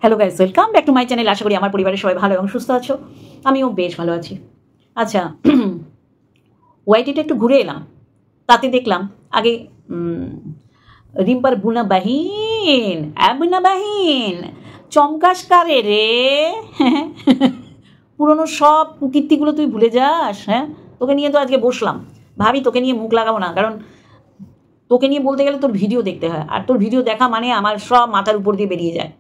Hello guys, welcome back to my channel. আশা করি আমার পরিবারের সবাই ভালো এবং সুস্থ আছো। আমিও বেশ ভালো আছি। আচ্ছা, ওয়াইটিটা একটু ঘুরে এলাম, তাতে দেখলাম আগে রিম্পার বুনা বাহিন, বুনা বাহিন চমকাস কারে রে। পুরনো সব কীর্তিগুলো তুই ভুলে যাস। হ্যাঁ, তোকে নিয়ে তো আজকে বসলাম, ভাবি তোকে নিয়ে মুখ লাগাবো না, কারণ তোকে নিয়ে বলতে গেলে তোর ভিডিও দেখতে হয়, আর তোর ভিডিও দেখা মানে আমার সব মাথার উপর দিয়ে বেরিয়ে যায়।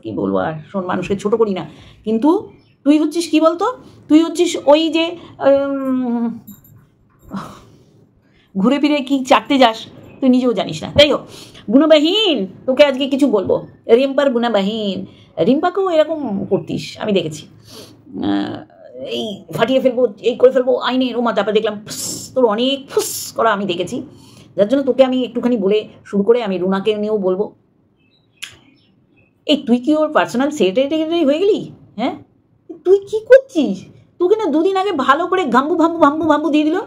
কি বলবো আর, শোন, মানুষকে ছোট করি না, কিন্তু তুই হচ্ছিস কি বলতো, তুই হচ্ছিস ওই যে ঘুরে ফিরে কি চাটতে যাস তুই নিজেও জানিস না। তাই হোক, বুনাবাহিন তোকে আজকে কিছু বলবো। রিম্পার বুনাবাহিন, রিম্পাকেও এরকম করতিস আমি দেখেছি, এই ফাটিয়ে ফেলবো, এই করে ফেলবো আইনের ও মা, তারপরে দেখলাম তোর অনেক ফুস করা আমি দেখেছি, যার জন্য তোকে আমি একটুখানি বলে শুরু করে আমি রুনাকে নিয়েও বলবো। এই তুই কি ওর পার্সোনাল সেক্রেটারি হয়ে গেলি? হ্যাঁ, তুই কি করছিস? তোকে না দুদিন আগে ভালো করে গাম্বু ভাম্বু ভাম্বু ভাম্বু দিয়ে দিল।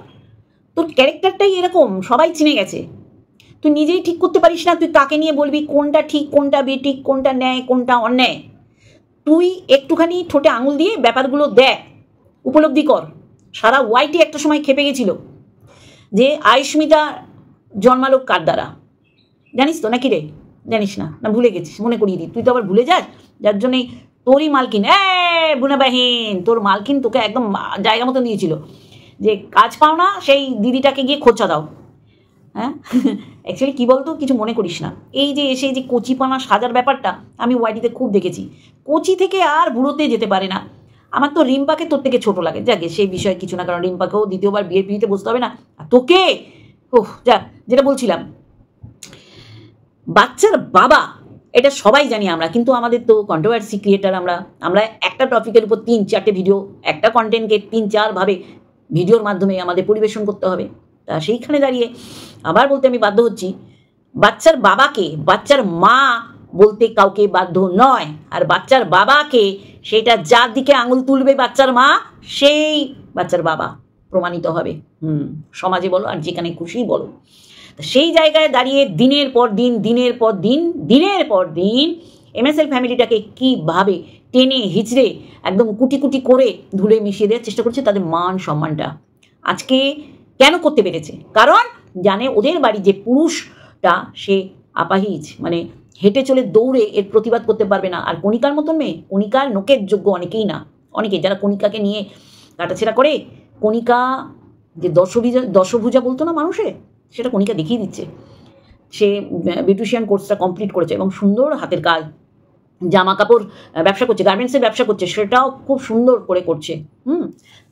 তোর ক্যারেক্টারটাই এরকম, সবাই চিনে গেছে। তুই নিজেই ঠিক করতে পারিস না, তুই কাকে নিয়ে বলবি কোনটা ঠিক, কোনটা বেঠিক, কোনটা ন্যায়, কোনটা অন্যায়। তুই একটুখানি ঠোঁটে আঙুল দিয়ে ব্যাপারগুলো দেখ, উপলব্ধি কর। সারা ওয়াইটি একটা সময় খেপে গেছিল যে আয়ুষ্মিতা জন্মালো কার দ্বারা, জানিস তো নাকি রে? জানিস না, না ভুলে গেছিস? মনে করিয়ে দিই, তুই তো আবার ভুলে যাস, যার জন্যই তোরই মালকিন বুনাবাহিন, তোর মালকিন তোকে একদম জায়গা মতো দিয়েছিল যে কাজ পাও না, সেই দিদিটাকে গিয়ে খোঁচা দাও। হ্যাঁ, অ্যাকচুয়ালি কী বলতো, কিছু মনে করিস না। এই যে এসে যে কচিপানা সাজার ব্যাপারটা আমি ওয়াইটিতে খুব দেখেছি। কচি থেকে আর বুড়োতে যেতে পারে না। আমার তো রিম্পাকে তোর থেকে ছোট লাগে, যাকে সেই বিষয়ে কিছু না, কারণ রিম্পাকেও দ্বিতীয়বার বিয়ের পিড়িতে বসতে হবে না। আর তোকে যা, যেটা বলছিলাম, বাচ্চার বাবা, এটা সবাই জানি আমরা, কিন্তু আমাদের তো কন্ট্রোভার্সি ক্রিয়েটার, আমরা একটা টপিকের উপর 3-4টে ভিডিও, একটা কন্টেন্টকে 3-4 ভাবে ভিডিওর মাধ্যমে আমাদের পরিবেশন করতে হবে। তা সেইখানে দাঁড়িয়ে আবার বলতে আমি বাধ্য হচ্ছি, বাচ্চার বাবাকে বাচ্চার মা বলতে কাউকে বাধ্য নয়, আর বাচ্চার বাবাকে, সেটা যার দিকে আঙুল তুলবে বাচ্চার মা, সেই বাচ্চার বাবা প্রমাণিত হবে। সমাজে বলো আর যেখানে খুশি বলো। সেই জায়গায় দাঁড়িয়ে দিনের পর দিন এমএসএল ফ্যামিলিটাকে কীভাবে টেনে হিচড়ে একদম কুটি কুটি করে ধুলে মিশিয়ে দেওয়ার চেষ্টা করছে তাদের মান সম্মানটা। আজকে কেন করতে পেরেছে? কারণ জানে ওদের বাড়ি যে পুরুষটা সে আপাহিজ, মানে হেঁটে চলে দৌড়ে এর প্রতিবাদ করতে পারবে না। আর কণিকার মতন মেয়ে, কণিকার নোকের যোগ্য অনেকেই না, অনেকে যারা কণিকাকে নিয়ে কাটাছেড়া করে। কণিকা যে দশভুজা বলতো না মানুষে, সেটা কণিকা দেখিয়ে দিচ্ছে। সে বিউটিশিয়ান কোর্সটা কমপ্লিট করেছে এবং সুন্দর হাতের কাজ, জামা কাপড় ব্যবসা করছে, গার্মেন্টসের ব্যবসা করছে, সেটাও খুব সুন্দর করে করছে।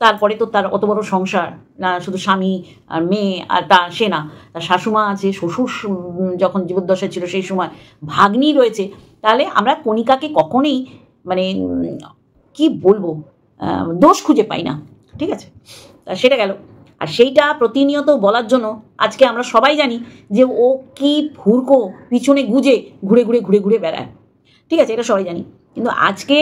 তারপরে তো তার অত বড় সংসার, না শুধু স্বামী আর মেয়ে, আর সে না, তার শাশুমা আছে, শ্বশুর যখন জীবদ্দশায় ছিল সেই সময় ভাগ্নি রয়েছে। তাহলে আমরা কণিকাকে কখনোই, মানে কি বলবো, দোষ খুঁজে পাই না। ঠিক আছে, তা সেটা গেল। আর সেইটা প্রতিনিয়ত বলার জন্য আজকে আমরা সবাই জানি যে ও কি ফুরকো পিছনে গুজে ঘুরে ঘুরে ঘুরে ঘুরে বেড়ায়। ঠিক আছে, এটা সবাই জানি। কিন্তু আজকে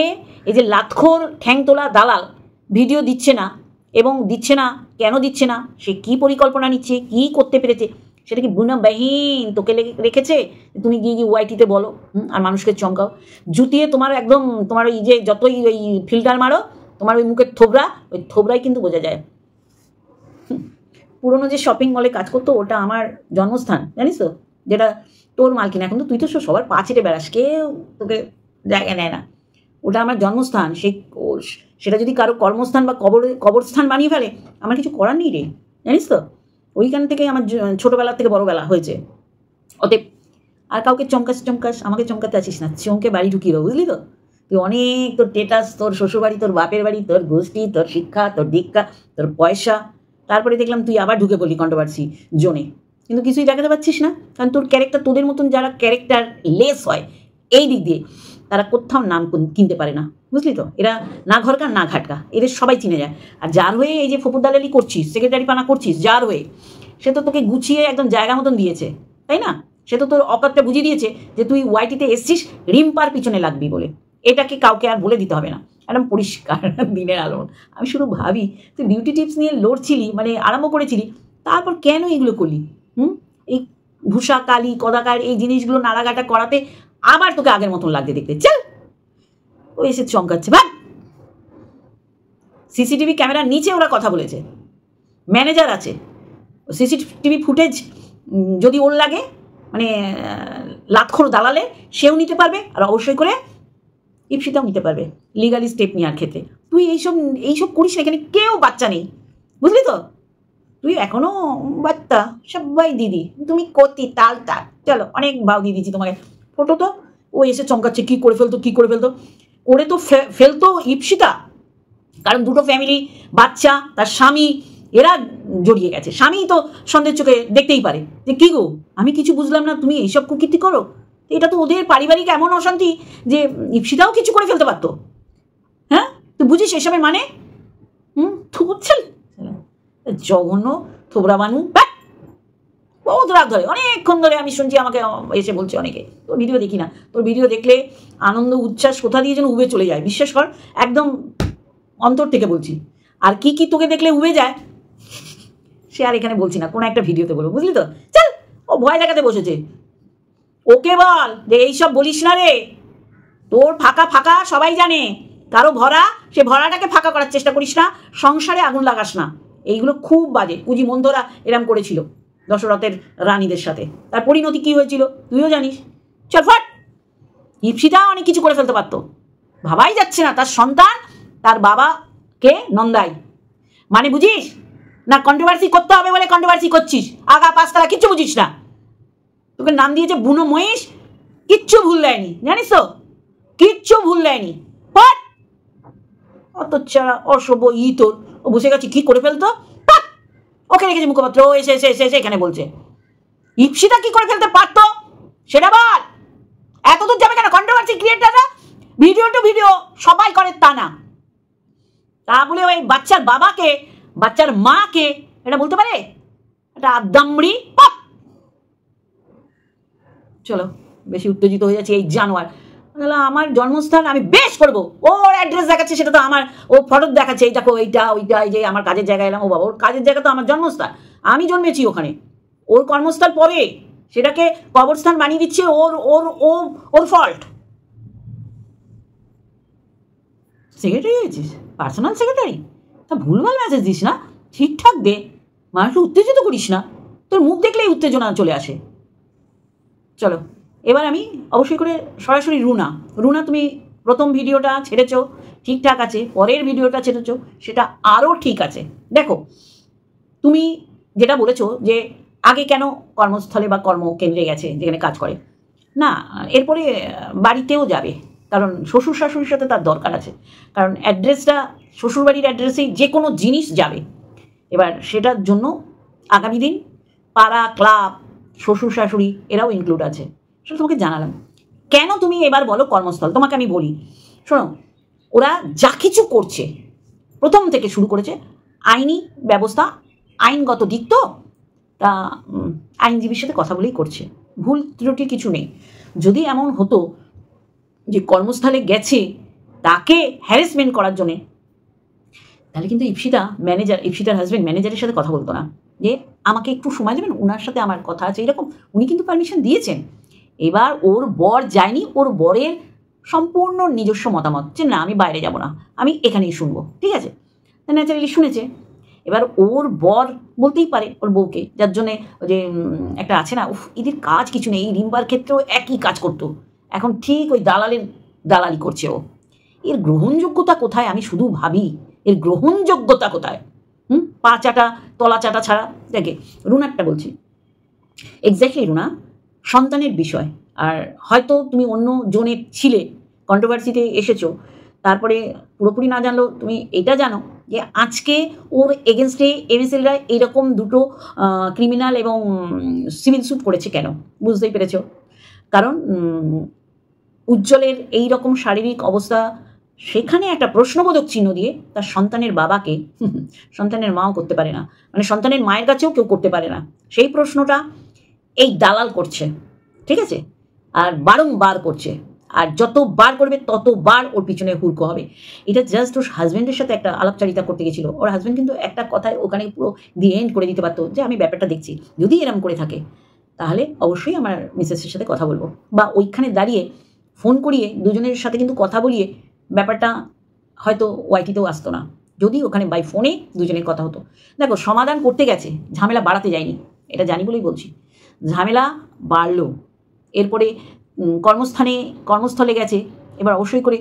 এই যে লাতখোর ঠ্যাংতোলা দালাল ভিডিও দিচ্ছে না, এবং দিচ্ছে না কেন দিচ্ছে না, সে কি পরিকল্পনা নিচ্ছে, কি করতে পেরেছে, সেটা কি বুনাবাহিন তোকে রেখেছে তুমি গিয়ে ওয়াইটিতে বলো আর মানুষকে চমকাও, জুতিয়ে তোমার একদম, তোমার ওই যে যতই ওই ফিল্টার মারো, তোমার ওই মুখের থোবরা, ওই থোবরাই কিন্তু বোঝা যায়। পুরোনো যে শপিং মলে কাজ করতো, ওটা আমার জন্মস্থান, জানিস তো, যেটা তোর মালকিন। এখন তো তুই তো সবার পা ছেটে বেড়াস, কেউ তোকে জায়গা নেয় না। ওটা আমার জন্মস্থান, সেটা যদি কারো কর্মস্থান বা কবরস্থান বানিয়ে ফেলে, আমার কিছু করার নেই রে, জানিস তো। ওইখান থেকে আমার ছোটোবেলার থেকে বড়োবেলা হয়েছে। অতএব আর কাউকে চমকাস, আমাকে চমকাতে আসিস না, চমকে বাড়ি ঢুকিয়ে দেবো, বুঝলি তো। তুই অনেক, তোর টেটাস, তোর শ্বশুরবাড়ি, তোর বাপের বাড়ি, তোর গোষ্ঠী, তোর শিক্ষা, তোর দীক্ষা, তোর পয়সা, তারপরে দেখলাম তুই আবার ঢুকে পড়লি কন্ট্রোভার্সি জোনে, কিন্তু কিছুই দেখাতে পারছিস না। কারণ তোর ক্যারেক্টার, তোদের মতন যারা ক্যারেক্টার লেস হয় এই দিক দিয়ে, তারা কোথাও নাম কিনতে পারে না, বুঝলি তো। এরা না ঘরকা না ঘাটকা, এদের সবাই চিনে যায়। আর যার হয়ে এই যে ফপুর দালালি করছিস, সেক্রেটারি পানা করছিস, যার হয়ে, সে তো তোকে গুছিয়ে একদম জায়গা মতন দিয়েছে, তাই না? সে তো তোর অকাতটা বুঝিয়ে দিয়েছে যে তুই ওয়াইটিতে এসছিস রিম্পার পিছনে লাগবি বলে। এটাকে কাউকে আর বলে দিতে হবে না, একদম পরিষ্কার দিনের আলো। আমি শুধু ভাবি, তুই বিউটি টিপস নিয়ে লড়ছিলি, মানে আরম্ভ করেছিলি, তারপর কেন এগুলো করলি? এই ভূষা কালি কদাকার এই জিনিসগুলো নাড়াঘাটা করাতে আবার তোকে আগের মতন লাগতে দেখতে, চল ও এসে চমকাচ্ছে। ভাব, সিসিটিভি ক্যামেরার নিচে ওরা কথা বলেছে, ম্যানেজার আছে, সিসিটিভি ফুটেজ যদি ওর লাগে, মানে লাতখোর দালালে সেও নিতে পারবে, আর অবশ্যই করে ইপসিতাও নিতে পারবে লিগালি স্টেপ নেওয়ার ক্ষেত্রে। তুই এইসব করিস না, এখানে কেউ বাচ্চা নেই, বুঝলি তো? তুই এখনো বাচ্চা, সবাই দিদি, তুমি কতি তাল তাল, চলো অনেক ভাও দিয়ে দিচ্ছি তোমাকে। ফটো তো ও এসে চমকাচ্ছে, কি করে ফেলতো, কি করে ফেলতো, করে তো ফেলতো ইপসিতা, কারণ দুটো ফ্যামিলি, বাচ্চা, তার স্বামী, এরা জড়িয়ে গেছে। স্বামী তো সন্দেহের চোখে দেখতেই পারে যে কি গো, আমি কিছু বুঝলাম না, তুমি এইসব কুকীর্তি করো। এটা তো ওদের পারিবারিক এমন অশান্তি যে ইপসিতাও কিছু করে ফেলতে পারতো। হ্যাঁ, তুই বুঝিস এসবের মানে? থুবচ্ছেন জঘন্য থোবরা মানু, বহুত রাগ ধরে, অনেকক্ষণ ধরে আমি শুনছি, আমাকে এসে বলছে অনেকে। তোর ভিডিও দেখি না, তোর ভিডিও দেখলে আনন্দ উচ্ছ্বাস কোথা দিয়ে যেন উবে চলে যায়, বিশ্বাস কর, একদম অন্তর থেকে বলছি। আর কি কি তোকে দেখলে উবে যায় সে আর এখানে বলছি না, কোনো একটা ভিডিওতে বলবো, বুঝলি তো? চল, ও ভয় দেখাতে বসেছে। ওকে বল যে এইসব বলিস না রে, তোর ফাঁকা ফাঁকা সবাই জানে, কারো ভরা, সে ভরাটাকে ফাঁকা করার চেষ্টা করিস না, সংসারে আগুন লাগাস না। এইগুলো খুব বাজে। কুজি মন্দরা এরম করেছিল দশরথের রানীদের সাথে, তার পরিণতি কি হয়েছিল তুইও জানিস। চল ফট, ইপসিতা অনেক কিছু করে ফেলতে পারতো, ভাবাই যাচ্ছে না তার সন্তান তার বাবাকে নন্দাই, মানে বুঝিস না? কন্ট্রোভার্সি করতে হবে বলে কন্ট্রোভার্সি করছিস, আগা পাঁচতলা কিচ্ছু বুঝিস না। তোকে নাম দিয়েছে বুনো মহিষ, কিচ্ছু ভুল দেয়নি, জানিস তো, কিচ্ছু ভুল দেয়নি। ফট, অত ছাড়া অসভ্য তোর, ও বসে গেছে কি করে ফেলতো, ওকে রেখেছে মুখপাত্র, ও এসে এসে এসে এখানে বলছে ইপসিতা কি করে ফেলতে পারতো সেটা বল। এত দূর যাবে কেন? কন্ট্রোভার্সি ক্রিয়েটাররা ভিডিও টু ভিডিও সবাই করে তা না, তা বলে ওই বাচ্চার বাবাকে, বাচ্চার মাকে এটা বলতে পারে? এটা আদামড়ি। চলো, বেশি উত্তেজিত হয়ে যাচ্ছে। এই জানোয়ার আমার জন্মস্থান আমি বেশ করবো, ওর অ্যাড্রেস দেখাচ্ছে, সেটা তো আমার, ও ফটো দেখাচ্ছে, এই দেখো এইটা ওইটা, এই যে আমার কাজের জায়গায় এলাম, ও বাবা ওর কাজের জায়গা তো আমার জন্মস্থান, আমি জন্মেছি ওখানে, ওর কর্মস্থল পরে সেটাকে কবরস্থান বানিয়ে দিচ্ছে, ওর ওর ও ওর ফল্ট। সেক্রেটারি হয়েছিস, পার্সোনাল সেক্রেটারি, তা ভুলভাল মেসেজ দিস না, ঠিকঠাক দে, মানুষকে উত্তেজিত করিস না, তোর মুখ দেখলেই উত্তেজনা চলে আসে। চলো, এবার আমি অবশ্যই করে সরাসরি রুনা তুমি প্রথম ভিডিওটা ছেড়েছ ঠিকঠাক আছে, পরের ভিডিওটা ছেড়েছ সেটা আরও ঠিক আছে। দেখো, তুমি যেটা বলেছো যে আগে কেন কর্মস্থলে বা কর্মকেন্দ্রে গেছে যেখানে কাজ করে না, এরপরে বাড়িতেও যাবে, কারণ শ্বশুর শাশুড়ির সাথে তার দরকার আছে, কারণ অ্যাড্রেসটা শ্বশুরবাড়ির অ্যাড্রেসেই যে কোনো জিনিস যাবে। এবার সেটার জন্য আগামী দিন পাড়া, ক্লাব, শ্বশুর শাশুড়ি এরাও ইনক্লুড আছে, সেটা তোমাকে জানালাম। কেন তুমি এবার বলো কর্মস্থল, তোমাকে আমি বলি, শোনো, ওরা যা কিছু করছে প্রথম থেকে শুরু করেছে আইনি ব্যবস্থা, আইনগত দিক তো, তা আইনজীবীর সাথে কথা বলেই করছে, ভুল ত্রুটি কিছু নেই। যদি এমন হতো যে কর্মস্থলে গেছে তাকে হ্যারাসমেন্ট করার জন্যে, তাহলে কিন্তু ইপসিতার হাজব্যান্ড ম্যানেজারের সাথে কথা বলতো না যে আমাকে একটু সময় দেবেন, ওনার সাথে আমার কথা আছে, এরকম উনি কিন্তু পারমিশন দিয়েছেন। এবার ওর বর যায়নি, ওর বরের সম্পূর্ণ নিজস্ব মতামত যে না আমি বাইরে যাব না, আমি এখানেই শুনবো, ঠিক আছে, ন্যাচারালি শুনেছে। এবার ওর বর বলতেই পারে ওর বউকে, যার জন্যে যে একটা আছে না, এদের কাজ কিছু নেই, এই রিম্বার ক্ষেত্রেও একই কাজ করতো, এখন ঠিক ওই দালালি করছে ও। এর গ্রহণযোগ্যতা কোথায় আমি শুধু ভাবি, এর গ্রহণযোগ্যতা কোথায়? পা চাটা তলা চাটা ছাড়া। দেখে রুনারটা বলছি, এক্স্যাক্টলি রুনা, সন্তানের বিষয়, আর হয়তো তুমি অন্য জোনে ছিলে, কন্ট্রোভার্সিতে এসেছো, তারপরে পুরোপুরি না জানলেও তুমি এটা জানো যে আজকে ওর এগেনস্টে এমএসএলরা এইরকম দুটো ক্রিমিনাল এবং সিভিল স্যুট করেছে কেন, বুঝতেই পেরেছ? কারণ উজ্জ্বলের এই রকম শারীরিক অবস্থা, সেখানে একটা প্রশ্নবোধক চিহ্ন দিয়ে তার সন্তানের বাবাকে, সন্তানের মাও করতে পারে না, মানে সন্তানের মায়ের কাছেও কেউ করতে পারে না, সেই প্রশ্নটা এই দালাল করছে, ঠিক আছে, আর বারংবার করছে, আর যতবার করবে ততবার ওর পিছনে হুড়কো হবে। এটা জাস্ট ওর হাজব্যান্ডের সাথে একটা আলাপচারিতা করতে গেছিলো, ওর হাজব্যান্ড কিন্তু একটা কথায় ওখানে পুরো দি এন্ড করে দিতে পারতো যে আমি ব্যাপারটা দেখছি, যদি এরম করে থাকে তাহলে অবশ্যই আমার মিসেসের সাথে কথা বলবো, বা ওইখানে দাঁড়িয়ে ফোন করিয়ে দুজনের সাথে কিন্তু কথা বলিয়ে ব্যাপারটা হয়তো ওয়াইটিতেও আসতো না, যদি ওখানে বাই ফোনে দুজনের কথা হতো। দেখো, সমাধান করতে গেছে, ঝামেলা বাড়াতে যায়নি, এটা জানি বলেই বলছি। ঝামেলা বাড়লো, এরপরে কর্মস্থলে গেছে, এবার অবশ্যই করে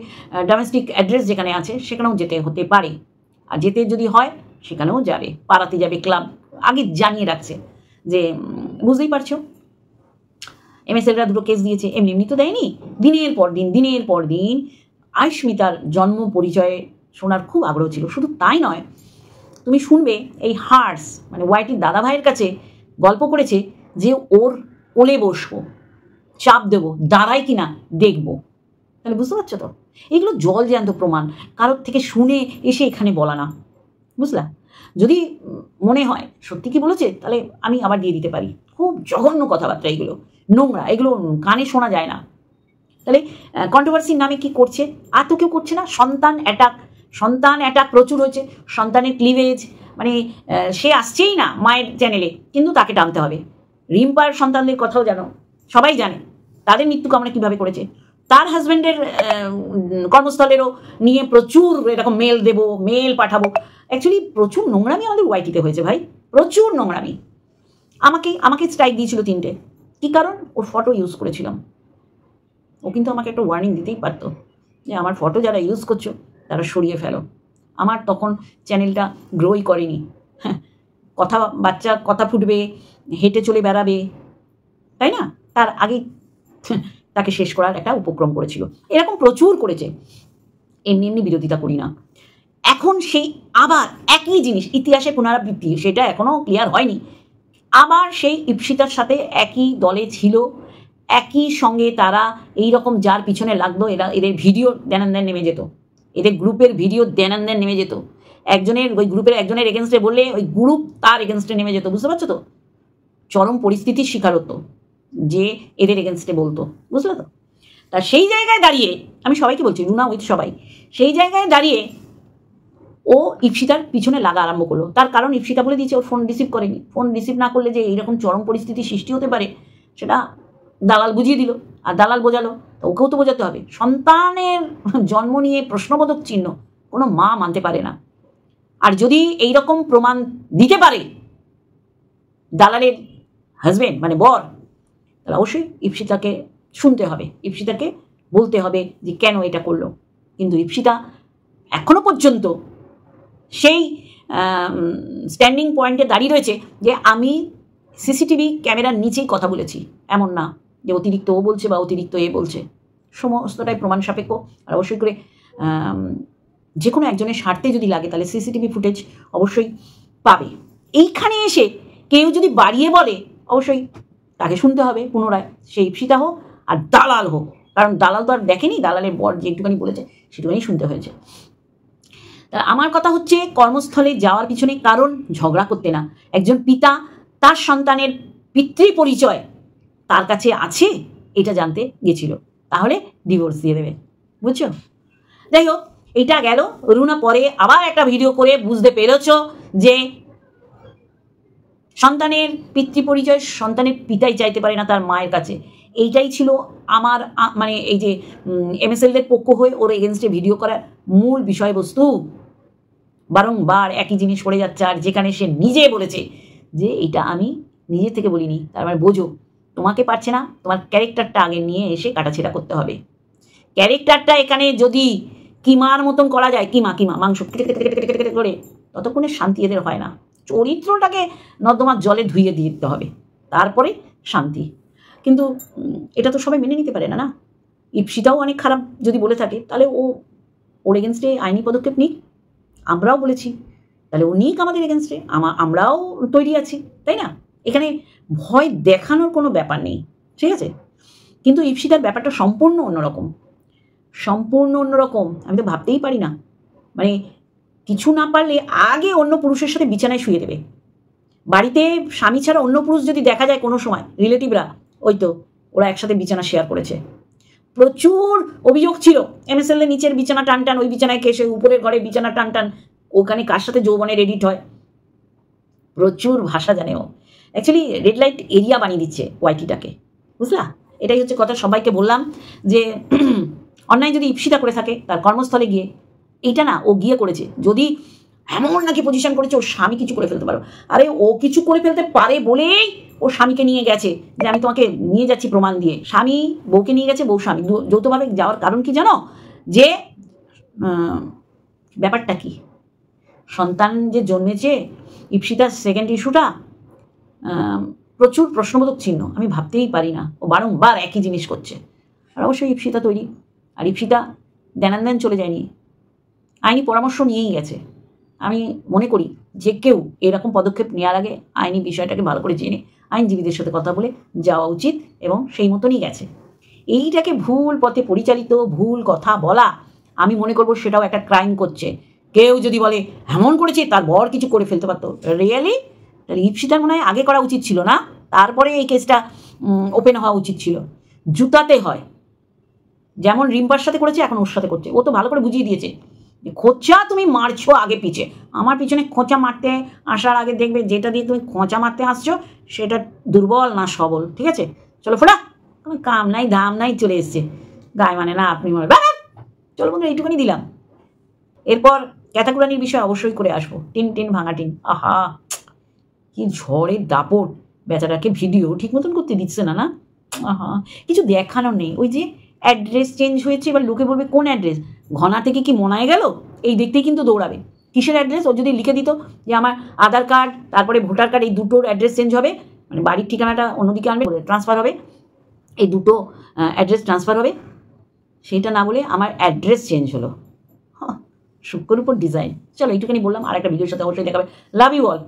ডোমেস্টিক অ্যাড্রেস যেখানে আছে সেখানেও যেতে হতে পারে, আর যেতে যদি হয় সেখানেও যাবে, পাড়াতে যাবে, ক্লাব আগে জানিয়ে রাখছে যে বুঝতেই পারছো এমএসএলরা দুটো কেস দিয়েছে, এমনি এমনি তো দেয়নি। দিনের পর দিন আয়ুষ্মিতার জন্ম পরিচয়ে শোনার খুব আগ্রহ ছিল। শুধু তাই নয়, তুমি শুনবে এই হার্স মানে ওয়াইটির দাদা ভাইয়ের কাছে গল্প করেছে যে ওর কোলে বসবো, চাপ দেবো, দাঁড়ায় কিনা দেখবো। তাহলে বুঝতে পারছো তো, এগুলো জল জ্যান্ত প্রমাণ, কারোর থেকে শুনে এসে এখানে বলা না, বুঝলা? যদি মনে হয় সত্যি কি বলেছে তাহলে আমি আবার দিয়ে দিতে পারি। খুব জঘন্য কথাবার্তা এগুলো, নোংরা, এগুলো কানে শোনা যায় না। তাহলে কন্ট্রোভার্সির নামে কি করছে? আর তো কেউ করছে না। সন্তান অ্যাটাক প্রচুর হয়েছে, সন্তানের ক্লিভেজ, মানে সে আসছেই না মায়ের চ্যানেলে, কিন্তু তাকে টানতে হবে। রিম্পার সন্তানদের কথাও জানো, সবাই জানে তাদের মৃত্যু কামনা কীভাবে করেছে। তার হাজব্যান্ডের কর্মস্থলেরও নিয়ে প্রচুর এরকম মেল পাঠাবো। অ্যাকচুয়ালি প্রচুর নোংরামি আমাদের ওয়াইটিতে হয়েছে ভাই, প্রচুর নোংরামি। আমাকে স্ট্রাইক দিয়েছিল 3টে। কী কারণ? ওর ফটো ইউজ করেছিলাম। ও কিন্তু আমাকে একটা ওয়ার্নিং দিতেই পারতো যে আমার ফটো যারা ইউজ করছো তারা সরিয়ে ফেলো। আমার তখন চ্যানেলটা গ্রোই করেনি। হ্যাঁ, বাচ্চা কথা ফুটবে, হেঁটে চলে বেড়াবে, তাই না? তার আগেই তাকে শেষ করার একটা উপক্রম করেছিল। এরকম প্রচুর করেছে, এমনি বিরোধিতা করি না। এখন সেই আবার একই জিনিস, ইতিহাসে পুনরাবৃত্তি, সেটা এখনও ক্লিয়ার হয়নি। আবার সেই ইপসিতার সাথে একই দলে ছিল, একই সঙ্গে তারা এই রকম যার পিছনে লাগতো এদের ভিডিও দেন নেমে যেত, এদের গ্রুপের ভিডিও দেন নেমে যেত। ওই গ্রুপের একজনের এগেনস্টে বললে ওই গ্রুপ তার এগেনস্টে নেমে যেত। বুঝতে পারছো তো? চরম পরিস্থিতির শিকার হতো যে এদের এগেনস্টে বলতো, বুঝলে তো? তা সেই জায়গায় দাঁড়িয়ে আমি সবাইকে বলছি, রুনা উইথ সবাই, সেই জায়গায় দাঁড়িয়ে ও ইপসিতার পিছনে লাগা আরম্ভ করলো। তার কারণ ইপসিতা বলে দিয়েছে ওর ফোন রিসিভ করেনি। ফোন রিসিভ না করলে যে এইরকম চরম পরিস্থিতি সৃষ্টি হতে পারে সেটা দালাল বুঝিয়ে দিল, আর দালাল বোঝালো, তো ওকেও তো বোঝাতে হবে। সন্তানের জন্ম নিয়ে প্রশ্নবোধক চিহ্ন কোনো মা মানতে পারে না। আর যদি এইরকম প্রমাণ দিতে পারে দালালের হাজব্যান্ড মানে বর, তাহলে অবশ্যই ইপসিতাকে শুনতে হবে, ইপসিতাকে বলতে হবে যে কেন এটা করলো। কিন্তু ইপসিতা এখনো পর্যন্ত সেই স্ট্যান্ডিং পয়েন্টে দাঁড়িয়ে রয়েছে যে আমি সিসিটিভি ক্যামেরার নিচেই কথা বলেছি, এমন না যে অতিরিক্ত ও বলছে বা অতিরিক্ত এ বলছে। সমস্তটাই প্রমাণ সাপেক্ষ। আর অবশ্যই করে যে কোনো একজনের স্বার্থে যদি লাগে তাহলে সিসিটিভি ফুটেজ অবশ্যই পাবে। এইখানে এসে কেউ যদি বাড়িয়ে বলে অবশ্যই তাকে শুনতে হবে পুনরায়, সে ইপসিতা হোক আর দালাল হোক, কারণ দালাল তো আর দেখেনি, দালালের বর যে একটুখানি বলেছে সেটুখানি শুনতে হয়েছে। তা আমার কথা হচ্ছে, কর্মস্থলে যাওয়ার পিছনে কারণ ঝগড়া করতে না। একজন পিতা তার সন্তানের পিতৃ পরিচয় তার কাছে আছে এটা জানতে গেছিল, তাহলে ডিভোর্স দিয়ে দেবে, বুঝছো? যাই হোক, এটা গেল। রুনা পরে আবার একটা ভিডিও করে বুঝতে পেরেছ যে সন্তানের পিতৃ পরিচয় সন্তানের পিতাই চাইতে পারে না তার মায়ের কাছে। এইটাই ছিল আমার মানে এই যে এমএসএলদের পক্ষ হয়ে ওর এগেনস্টে ভিডিও করার মূল বিষয়বস্তু। বারংবার একই জিনিস করে যাচ্ছে, আর যেখানে সে নিজে বলেছে যে এটা আমি নিজে থেকে বলিনি, তার মানে বোঝো তোমাকে পারছে না, তোমার ক্যারেক্টারটা আগে নিয়ে এসে কাটাছেড়া করতে হবে। ক্যারেক্টারটা এখানে যদি কিমার মতন করা যায়, কিমা মাংস করে, ততক্ষণে শান্তি এদের হয় না। চরিত্রটাকে নর্দমার জলে ধুইয়ে দিতে হবে, তারপরে শান্তি। কিন্তু এটা তো সবাই মেনে নিতে পারে না। ইপসিতাও অনেক খারাপ যদি বলে থাকে তাহলে ওর এগেনস্টে আইনি পদক্ষেপ নিক। আমরাও বলেছি, তাহলে ও নিক আমাদের এগেনস্টে, আমরাও তৈরি আছি, তাই না? এখানে ভয় দেখানোর কোনো ব্যাপার নেই, ঠিক আছে? কিন্তু ইপসিতার ব্যাপারটা সম্পূর্ণ অন্যরকম। আমি তো ভাবতেই পারি না, মানে কিছু না পারলে আগে অন্য পুরুষের সাথে বিছানায় শুয়ে দেবে। বাড়িতে স্বামী ছাড়া অন্য পুরুষ যদি দেখা যায় কোনো সময়, রিলেটিভরা ওই তো ওরা একসাথে বিছানা শেয়ার করেছে। প্রচুর অভিযোগ ছিল এমএসএল এর নিচের বিছানা টান, ওই বিছানায় খেসে উপরের ঘরে বিছানা টান, ওখানে কার সাথে যৌবনের এডিট হয়। প্রচুর ভাষা জানে ও। অ্যাকচুয়ালি রেড লাইট এরিয়া বানিয়ে দিচ্ছে ওয়াইটিটাকে, বুঝলা? এটাই হচ্ছে কথা। সবাইকে বললাম যে অন্যায় যদি ইপ্সিতা করে থাকে তার কর্মস্থলে গিয়ে, এইটা না ও গিয়ে করেছে, যদি এমন নাকি পজিশন করেছে ওর স্বামী কিছু করে ফেলতে পারো, আরে ও কিছু করে ফেলতে পারে বলেই ওর স্বামীকে নিয়ে গেছে যে আমি তোমাকে নিয়ে যাচ্ছি প্রমাণ দিয়ে। স্বামী বউকে নিয়ে গেছে, বউ স্বামী যৌথভাবে যাওয়ার কারণ কি জানো? যে ব্যাপারটা কি, সন্তান যে জন্মেছে, ইপ্সিতার সেকেন্ড ইস্যুটা প্রচুর প্রশ্নবোধক চিহ্ন, আমি ভাবতেই পারি না ও বারংবার একই জিনিস করছে। আর অবশ্যই ইপ্সিতা তৈরি, আর ইপ্সিতা দেনান চলে যায়নি, আইনি পরামর্শ নিয়েই গেছে। আমি মনে করি যে কেউ এরকম পদক্ষেপ নেওয়ার আগে আইনি বিষয়টাকে ভালো করে জেনে আইনজীবীদের সাথে কথা বলে যাওয়া উচিত, এবং সেই মতনই গেছে। এইটাকে ভুল পথে পরিচালিত, ভুল কথা বলা, আমি মনে করবো সেটাও একটা ক্রাইম করছে। কেউ যদি বলে এমন করেছে তার বর কিছু করে ফেলতে পারতো, রিয়েলি? তাহলে ইপ্সিতার মনে হয় আগে করা উচিত ছিল না, তারপরে এই কেসটা ওপেন হওয়া উচিত ছিল। জুতাতে হয়, যেমন রিম্পার সাথে করেছে এখন ওর সাথে করছে। ও তো ভালো করে বুঝিয়ে দিয়েছে যে খোঁচা তুমি মারছো আগে পিছে, আমার পিছনে খোঁচা মারতে আসার আগে দেখবে যেটা দিয়ে তুমি খোঁচা মারতে আসছো সেটা দুর্বল না সবল, ঠিক আছে? চলো ফোড়া, তুমি কাম নাই দাম নাই চলে এসছে, গায়ে মানে না আপনি মনে, চলো বন্ধু এইটুখানি দিলাম। এরপর ক্যাথাকুরানির বিষয় অবশ্যই করে আসবো, টিন ভাঙা টিন। আহা কি ঝড়ের দাপট, বেচারাকে ভিডিও ঠিক মতন করতে দিচ্ছে না, না আহা কিছু দেখানো নেই। ওই যে অ্যাড্রেস চেঞ্জ হয়েছে, এবার লোকে বলবে কোন অ্যাড্রেস, ঘনা থেকে কি মনায় গেল, এই দেখতেই কিন্তু দৌড়াবে। কিসের অ্যাড্রেস? ও যদি লিখে দিত যে আমার আধার কার্ড তারপরে ভোটার কার্ড এই দুটোর অ্যাড্রেস চেঞ্জ হবে, মানে বাড়ির ঠিকানাটা অন্যদিকে আনবে, ট্রান্সফার হবে, এই দুটো অ্যাড্রেস ট্রান্সফার হবে, সেইটা না বলে আমার অ্যাড্রেস চেঞ্জ হলো। হ্যাঁ, শুক্রের উপর ডিজাইন। চলো এইটুখানি বললাম, আর একটা ভিডিওর সাথে অবশ্যই দেখাবে। Love you all.